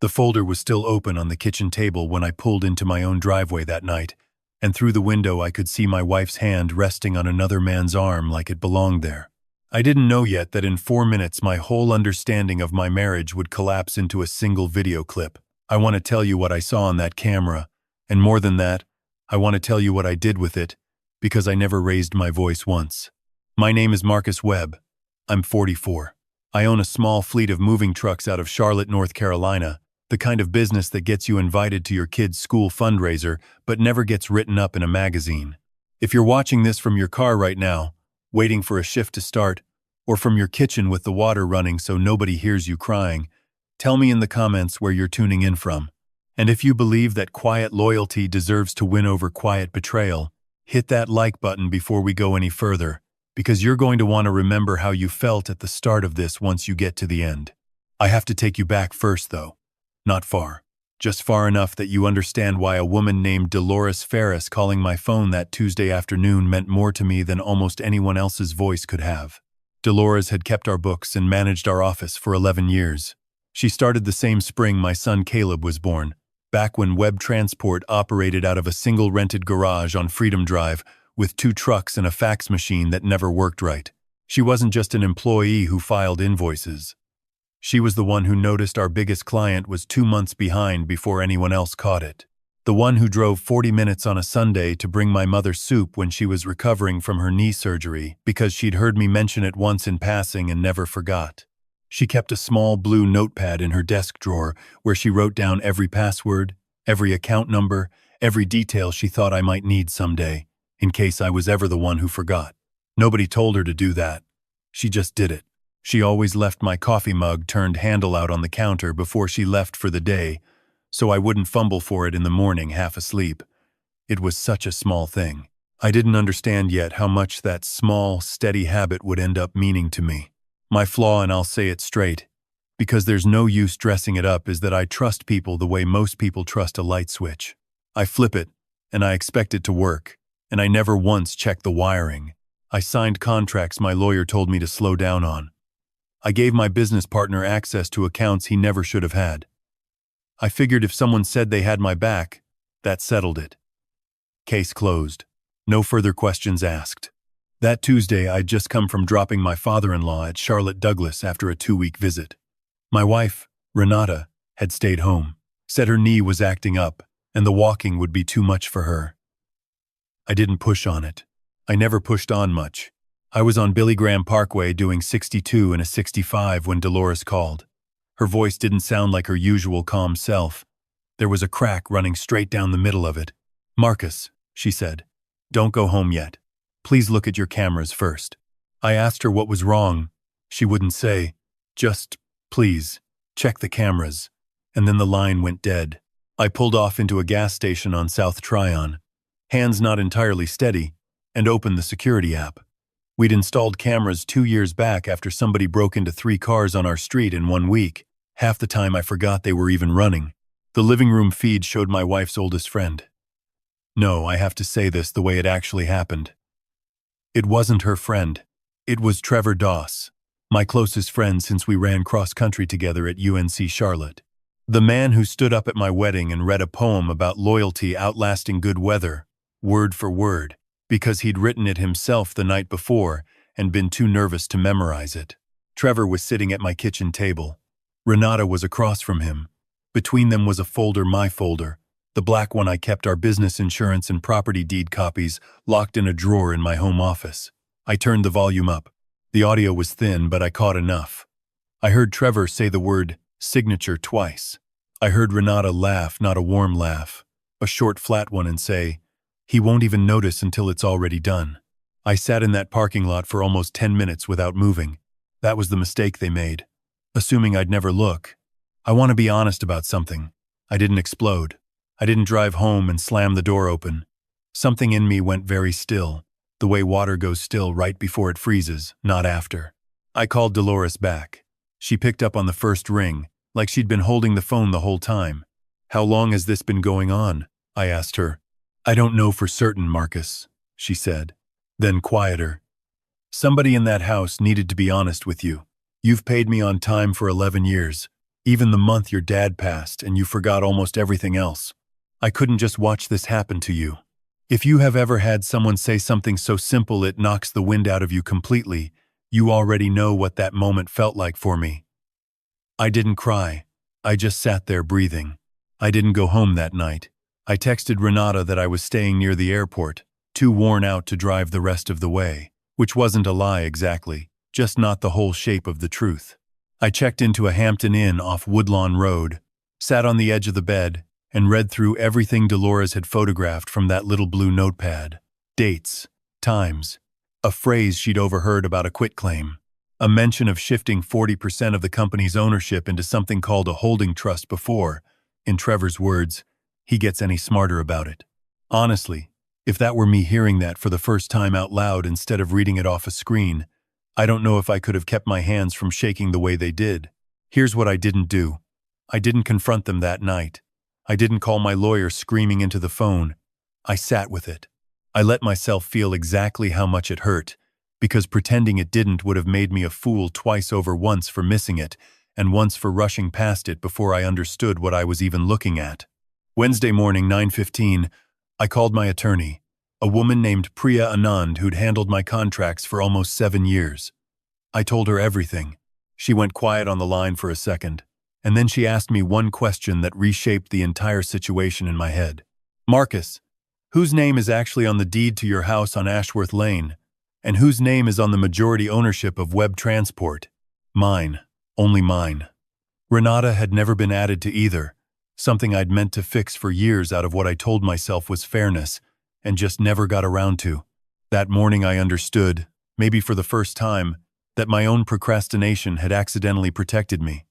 The folder was still open on the kitchen table when I pulled into my own driveway that night, and through the window I could see my wife's hand resting on another man's arm like it belonged there. I didn't know yet that in 4 minutes my whole understanding of my marriage would collapse into a single video clip. I want to tell you what I saw on that camera, and more than that, I want to tell you what I did with it, because I never raised my voice once. My name is Marcus Webb. I'm 44. I own a small fleet of moving trucks out of Charlotte, North Carolina, the kind of business that gets you invited to your kid's school fundraiser but never gets written up in a magazine. If you're watching this from your car right now, waiting for a shift to start, or from your kitchen with the water running so nobody hears you crying, tell me in the comments where you're tuning in from. And if you believe that quiet loyalty deserves to win over quiet betrayal, hit that like button before we go any further, because you're going to want to remember how you felt at the start of this once you get to the end. I have to take you back first, though. Not far. Just far enough that you understand why a woman named Delores Ferris calling my phone that Tuesday afternoon meant more to me than almost anyone else's voice could have. Delores had kept our books and managed our office for 11 years. She started the same spring my son Caleb was born, back when Webb Transport operated out of a single rented garage on Freedom Drive with 2 trucks and a fax machine that never worked right. She wasn't just an employee who filed invoices. She was the one who noticed our biggest client was 2 months behind before anyone else caught it. The one who drove 40 minutes on a Sunday to bring my mother soup when she was recovering from her knee surgery because she'd heard me mention it once in passing and never forgot. She kept a small blue notepad in her desk drawer where she wrote down every password, every account number, every detail she thought I might need someday, in case I was ever the one who forgot. Nobody told her to do that. She just did it. She always left my coffee mug turned handle out on the counter before she left for the day, so I wouldn't fumble for it in the morning half asleep. It was such a small thing. I didn't understand yet how much that small, steady habit would end up meaning to me. My flaw, and I'll say it straight, because there's no use dressing it up, is that I trust people the way most people trust a light switch. I flip it, and I expect it to work, and I never once check the wiring. I signed contracts my lawyer told me to slow down on. I gave my business partner access to accounts he never should have had. I figured if someone said they had my back, that settled it. Case closed. No further questions asked. That Tuesday, I'd just come from dropping my father-in-law at Charlotte Douglas after a 2-week visit. My wife, Renata, had stayed home, said her knee was acting up, and the walking would be too much for her. I didn't push on it. I never pushed on much. I was on Billy Graham Parkway doing 62 and a 65 when Delores called. Her voice didn't sound like her usual calm self. There was a crack running straight down the middle of it. "Marcus," she said, "don't go home yet. Please look at your cameras first." I asked her what was wrong. She wouldn't say. Just, "Please, check the cameras." And then the line went dead. I pulled off into a gas station on South Tryon, hands not entirely steady, and opened the security app. We'd installed cameras 2 years back after somebody broke into 3 cars on our street in 1 week. Half the time I forgot they were even running. The living room feed showed my wife's oldest friend. No, I have to say this the way it actually happened. It wasn't her friend. It was Trevor Doss, my closest friend since we ran cross-country together at UNC Charlotte. The man who stood up at my wedding and read a poem about loyalty outlasting good weather, word for word, because he'd written it himself the night before and been too nervous to memorize it. Trevor was sitting at my kitchen table. Renata was across from him. Between them was a folder, my folder, the black one I kept our business insurance and property deed copies locked in a drawer in my home office. I turned the volume up. The audio was thin, but I caught enough. I heard Trevor say the word signature twice. I heard Renata laugh, not a warm laugh, a short, flat one, and say, "He won't even notice until it's already done." I sat in that parking lot for almost 10 minutes without moving. That was the mistake they made, assuming I'd never look. I want to be honest about something. I didn't explode. I didn't drive home and slam the door open. Something in me went very still, the way water goes still right before it freezes, not after. I called Delores back. She picked up on the first ring, like she'd been holding the phone the whole time. "How long has this been going on?" I asked her. "I don't know for certain, Marcus," she said. Then quieter. "Somebody in that house needed to be honest with you. You've paid me on time for 11 years. Even the month your dad passed and you forgot almost everything else. I couldn't just watch this happen to you. If you have ever had someone say something so simple it knocks the wind out of you completely, you already know what that moment felt like for me. I didn't cry. I just sat there breathing. I didn't go home that night. I texted Renata that I was staying near the airport, too worn out to drive the rest of the way, which wasn't a lie exactly, just not the whole shape of the truth. I checked into a Hampton Inn off Woodlawn Road, sat on the edge of the bed, and read through everything Delores had photographed from that little blue notepad. Dates, times, a phrase she'd overheard about a quitclaim, a mention of shifting 40% of the company's ownership into something called a holding trust before, in Trevor's words, he gets any smarter about it. Honestly, if that were me hearing that for the first time out loud instead of reading it off a screen, I don't know if I could have kept my hands from shaking the way they did. Here's what I didn't do. I didn't confront them that night. I didn't call my lawyer screaming into the phone. I sat with it. I let myself feel exactly how much it hurt, because pretending it didn't would have made me a fool twice over, once for missing it, and once for rushing past it before I understood what I was even looking at. Wednesday morning, 9:15, I called my attorney, a woman named Priya Anand who'd handled my contracts for almost 7 years. I told her everything. She went quiet on the line for a second, and then she asked me one question that reshaped the entire situation in my head. Marcus, whose name is actually on the deed to your house on Ashworth Lane, and whose name is on the majority ownership of Web Transport? Mine. Only mine. Renata had never been added to either, something I'd meant to fix for years out of what I told myself was fairness, and just never got around to. That morning I understood, maybe for the first time, that my own procrastination had accidentally protected me.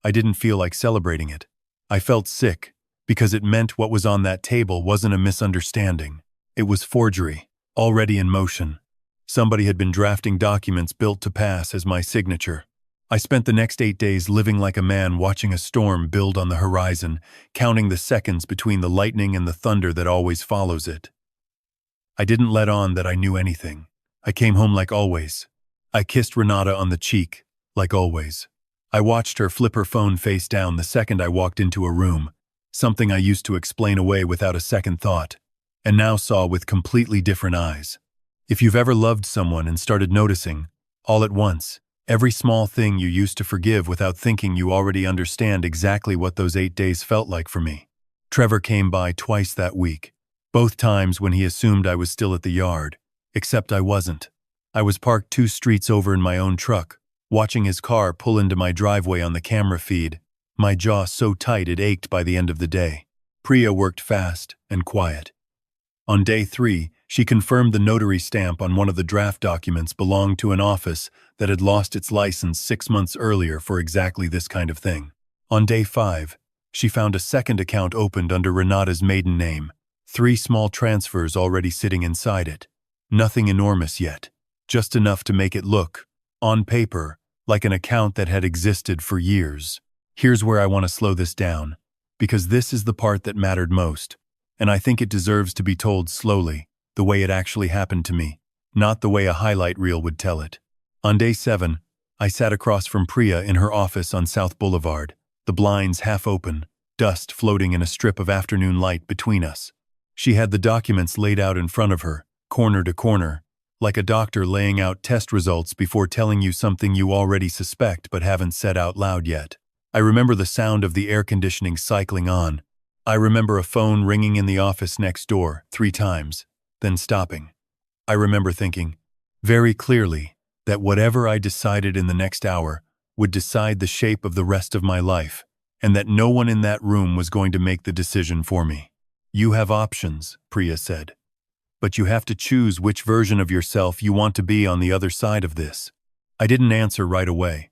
I didn't feel like celebrating it. I felt sick, because it meant what was on that table wasn't a misunderstanding. It was forgery, already in motion. Somebody had been drafting documents built to pass as my signature. I spent the next 8 days living like a man watching a storm build on the horizon, counting the seconds between the lightning and the thunder that always follows it. I didn't let on that I knew anything. I came home like always. I kissed Renata on the cheek, like always. I watched her flip her phone face down the second I walked into a room, something I used to explain away without a second thought, and now saw with completely different eyes. If you've ever loved someone and started noticing, all at once, every small thing you used to forgive without thinking you already understand exactly what those 8 days felt like for me. Trevor came by twice that week, both times when he assumed I was still at the yard, except I wasn't. I was parked 2 streets over in my own truck, watching his car pull into my driveway on the camera feed, my jaw so tight it ached by the end of the day. Priya worked fast and quiet. On day 3, she confirmed the notary stamp on one of the draft documents belonged to an office that had lost its license 6 months earlier for exactly this kind of thing. On day 5, she found a second account opened under Renata's maiden name, 3 small transfers already sitting inside it. Nothing enormous yet, just enough to make it look, on paper, like an account that had existed for years. Here's where I want to slow this down, because this is the part that mattered most, and I think it deserves to be told slowly, the way it actually happened to me, not the way a highlight reel would tell it. On day 7, I sat across from Priya in her office on South Boulevard, the blinds half open, dust floating in a strip of afternoon light between us. She had the documents laid out in front of her, corner to corner, like a doctor laying out test results before telling you something you already suspect but haven't said out loud yet. I remember the sound of the air conditioning cycling on. I remember a phone ringing in the office next door 3 times, then stopping. I remember thinking, very clearly, that whatever I decided in the next hour would decide the shape of the rest of my life, and that no one in that room was going to make the decision for me. You have options, Priya said. But you have to choose which version of yourself you want to be on the other side of this. I didn't answer right away.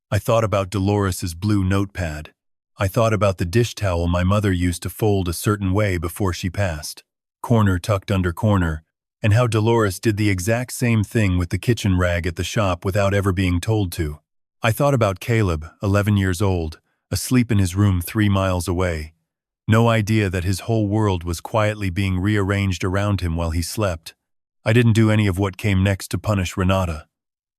I thought about Dolores's blue notepad. I thought about the dish towel my mother used to fold a certain way before she passed, corner tucked under corner, and how Delores did the exact same thing with the kitchen rag at the shop without ever being told to. I thought about Caleb, 11 years old, asleep in his room 3 miles away. No idea that his whole world was quietly being rearranged around him while he slept. I didn't do any of what came next to punish Renata.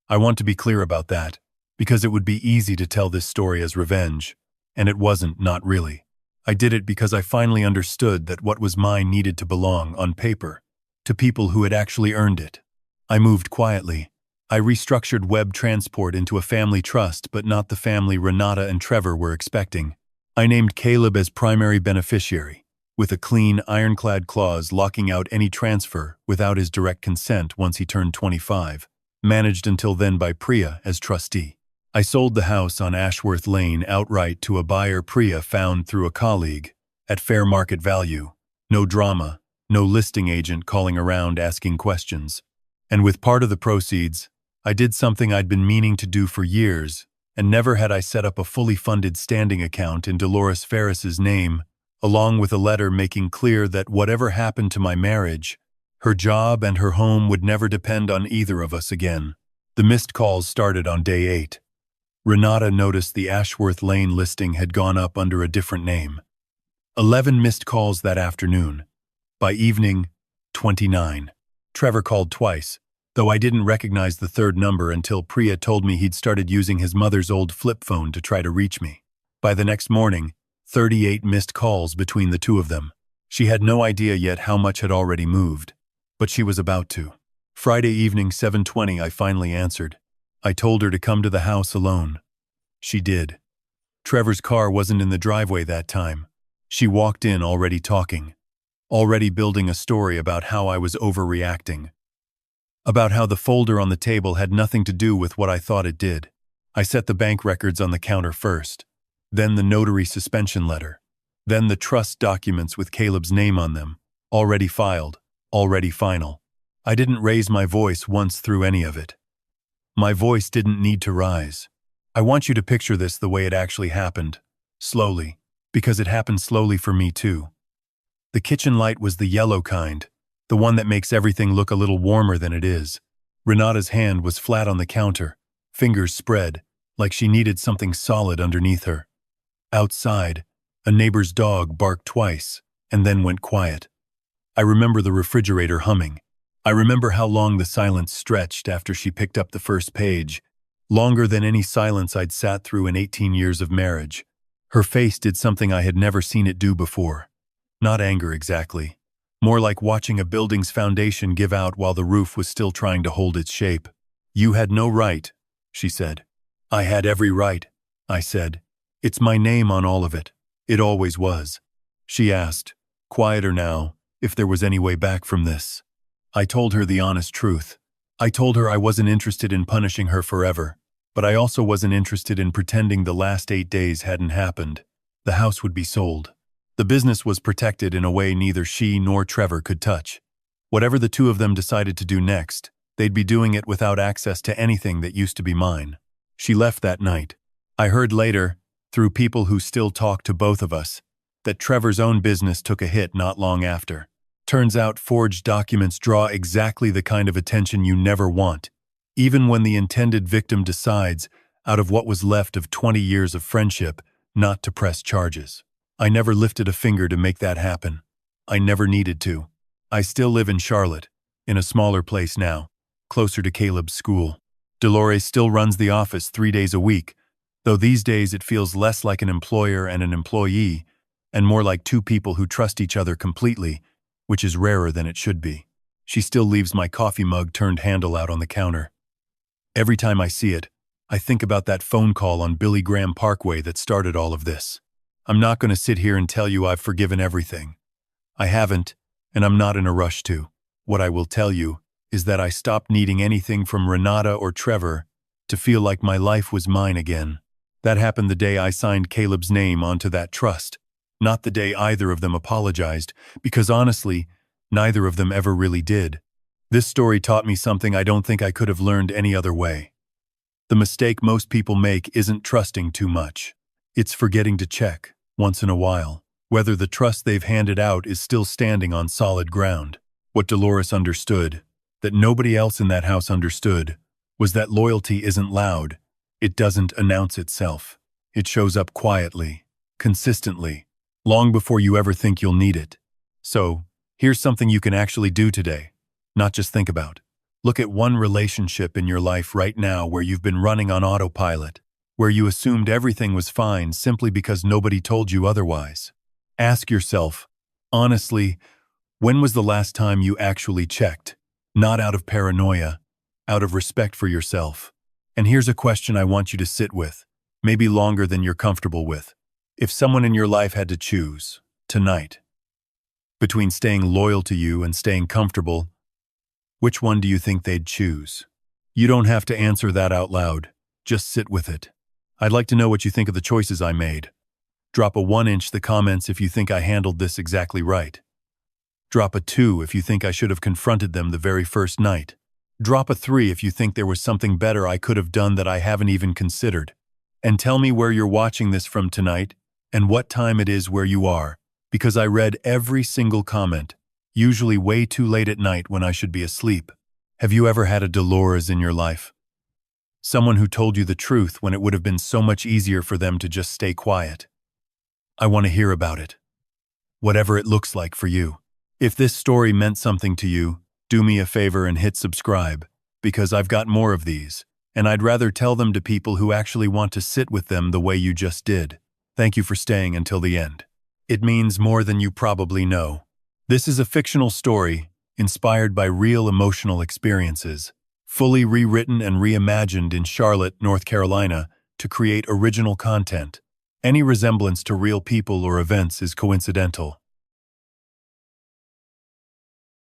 I want to be clear about that, because it would be easy to tell this story as revenge, And it wasn't, not really. I did it because I finally understood that what was mine needed to belong, on paper, to people who had actually earned it. I moved quietly. I restructured web transport into a family trust, but not the family Renata and Trevor were expecting. I named Caleb as primary beneficiary, with a clean, ironclad clause locking out any transfer without his direct consent once he turned 25, managed until then by Priya as trustee. I sold the house on Ashworth Lane outright to a buyer Priya found through a colleague, at fair market value. No drama, no listing agent calling around asking questions. And with part of the proceeds, I did something I'd been meaning to do for years, and never had I set up a fully funded standing account in Delores Ferris's name, along with a letter making clear that whatever happened to my marriage, her job and her home would never depend on either of us again. The missed calls started on day 8. Renata noticed the Ashworth Lane listing had gone up under a different name. 11 missed calls that afternoon. By evening, 29. Trevor called twice, though I didn't recognize the third number until Priya told me he'd started using his mother's old flip phone to try to reach me. By the next morning, 38 missed calls between the two of them. She had no idea yet how much had already moved, but she was about to. Friday evening, 7:20, I finally answered. I told her to come to the house alone. She did. Trevor's car wasn't in the driveway that time. She walked in already talking, already building a story about how I was overreacting, about how the folder on the table had nothing to do with what I thought it did. I set the bank records on the counter first, then the notary suspension letter, then the trust documents with Caleb's name on them, already filed, already final. I didn't raise my voice once through any of it. My voice didn't need to rise. I want you to picture this the way it actually happened, slowly, because it happened slowly for me too. The kitchen light was the yellow kind, the one that makes everything look a little warmer than it is. Renata's hand was flat on the counter, fingers spread, like she needed something solid underneath her. Outside, a neighbor's dog barked twice, and then went quiet. I remember the refrigerator humming. I remember how long the silence stretched after she picked up the first page, longer than any silence I'd sat through in 18 years of marriage. Her face did something I had never seen it do before. Not anger exactly. More like watching a building's foundation give out while the roof was still trying to hold its shape. "You had no right," she said. "I had every right," I said. "It's my name on all of it. It always was." She asked, quieter now, if there was any way back from this. I told her the honest truth. I told her I wasn't interested in punishing her forever, but I also wasn't interested in pretending the last 8 days hadn't happened. The house would be sold. The business was protected in a way neither she nor Trevor could touch. Whatever the two of them decided to do next, they'd be doing it without access to anything that used to be mine. She left that night. I heard later, through people who still talk to both of us, that Trevor's own business took a hit not long after. Turns out forged documents draw exactly the kind of attention you never want, even when the intended victim decides, out of what was left of 20 years of friendship, not to press charges. I never lifted a finger to make that happen. I never needed to. I still live in Charlotte, in a smaller place now, closer to Caleb's school. Delores still runs the office 3 days a week, though these days it feels less like an employer and an employee, and more like two people who trust each other completely, which is rarer than it should be. She still leaves my coffee mug turned handle out on the counter. Every time I see it, I think about that phone call on Billy Graham Parkway that started all of this. I'm not going to sit here and tell you I've forgiven everything. I haven't, and I'm not in a rush to. What I will tell you is that I stopped needing anything from Renata or Trevor to feel like my life was mine again. That happened the day I signed Caleb's name onto that trust, not the day either of them apologized, because honestly, neither of them ever really did. This story taught me something I don't think I could have learned any other way. The mistake most people make isn't trusting too much. It's forgetting to check, once in a while, whether the trust they've handed out is still standing on solid ground. What Delores understood, that nobody else in that house understood, was that loyalty isn't loud. It doesn't announce itself. It shows up quietly, consistently, long before you ever think you'll need it. So, here's something you can actually do today, not just think about. Look at one relationship in your life right now where you've been running on autopilot. where you assumed everything was fine simply because nobody told you otherwise. Ask yourself, honestly, when was the last time you actually checked? Not out of paranoia, out of respect for yourself. And here's a question I want you to sit with, maybe longer than you're comfortable with. If someone in your life had to choose, tonight, between staying loyal to you and staying comfortable, which one do you think they'd choose? You don't have to answer that out loud. Just sit with it. I'd like to know what you think of the choices I made. Drop a 1-inch the comments if you think I handled this exactly right. Drop a 2 if you think I should have confronted them the very first night. Drop a 3 if you think there was something better I could have done that I haven't even considered. And tell me where you're watching this from tonight and what time it is where you are, because I read every single comment, usually way too late at night when I should be asleep. Have you ever had a Delores in your life? Someone who told you the truth when it would have been so much easier for them to just stay quiet. I want to hear about it. Whatever it looks like for you. If this story meant something to you, do me a favor and hit subscribe, because I've got more of these, and I'd rather tell them to people who actually want to sit with them the way you just did. Thank you for staying until the end. It means more than you probably know. This is a fictional story, inspired by real emotional experiences, fully rewritten and reimagined in Charlotte, North Carolina, to create original content. Any resemblance to real people or events is coincidental.